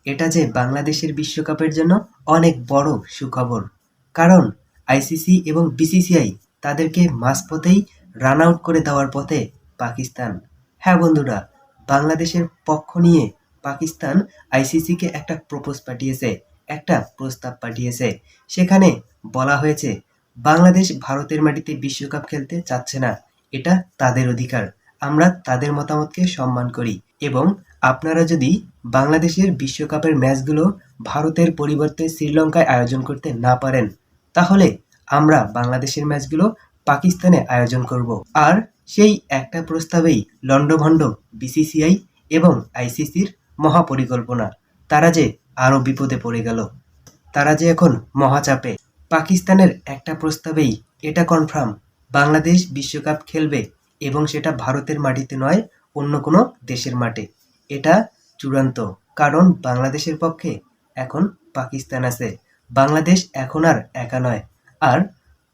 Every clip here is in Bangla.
এটা যে বাংলাদেশের বিশ্বকাপের জন্য অনেক বড় সুখবর। কারণ আইসিসি এবং বিসিসিআই তাদেরকে মাঝপথেই রান আউট করে দেওয়ার পথে পাকিস্তান। হ্যাঁ বন্ধুরা, বাংলাদেশের পক্ষ নিয়ে পাকিস্তান আইসিসিকে একটা পাঠিয়েছে, একটা প্রস্তাব পাঠিয়েছে। সেখানে বলা হয়েছে বাংলাদেশ ভারতের মাটিতে বিশ্বকাপ খেলতে চাচ্ছে না, এটা তাদের অধিকার। আমরা তাদের মতামতকে সম্মান করি এবং আপনারা যদি বাংলাদেশের বিশ্বকাপের ম্যাচগুলো ভারতের পরিবর্তে শ্রীলঙ্কায় আয়োজন করতে না পারেন, তাহলে আমরা বাংলাদেশের ম্যাচগুলো পাকিস্তানে আয়োজন করব। আর সেই একটা প্রস্তাবেই লণ্ডভণ্ড বিসিসিআই এবং আইসিসির মহাপরিকল্পনা। তারা যে আরও বিপদে পড়ে গেল, তারা যে এখন মহাচাপে। পাকিস্তানের একটা প্রস্তাবেই এটা কনফার্ম, বাংলাদেশ বিশ্বকাপ খেলবে এবং সেটা ভারতের মাটিতে নয়, অন্য কোনো দেশের মাঠে। এটা চূড়ান্ত, কারণ বাংলাদেশের পক্ষে এখন পাকিস্তান আছে। বাংলাদেশ এখন আর একা নয়। আর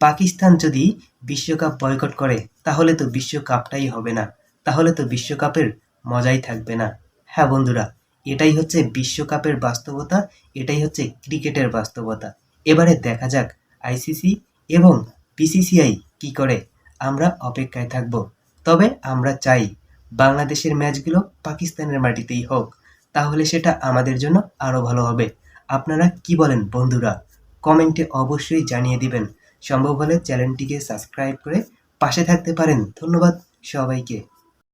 পাকিস্তান যদি বিশ্বকাপ বয়কট করে, তাহলে তো বিশ্বকাপটাই হবে না, তাহলে তো বিশ্বকাপের মজাই থাকবে না। হ্যাঁ বন্ধুরা, এটাই হচ্ছে বিশ্বকাপের বাস্তবতা, এটাই হচ্ছে ক্রিকেটের বাস্তবতা। এবারে দেখা যাক আইসিসি এবং বিসিসিআই কি করে। আমরা অপেক্ষায় থাকব। তবে আমরা চাই বাংলাদেশের ম্যাচগুলো পাকিস্তানের মাটিতেই হোক, তাহলে সেটা আমাদের জন্য আরও ভালো হবে। আপনারা কি বলেন বন্ধুরা? কমেন্টে অবশ্যই জানিয়ে দিবেন। সম্ভব হলে চ্যানেলটিকে সাবস্ক্রাইব করে পাশে থাকতে পারেন। ধন্যবাদ সবাইকে।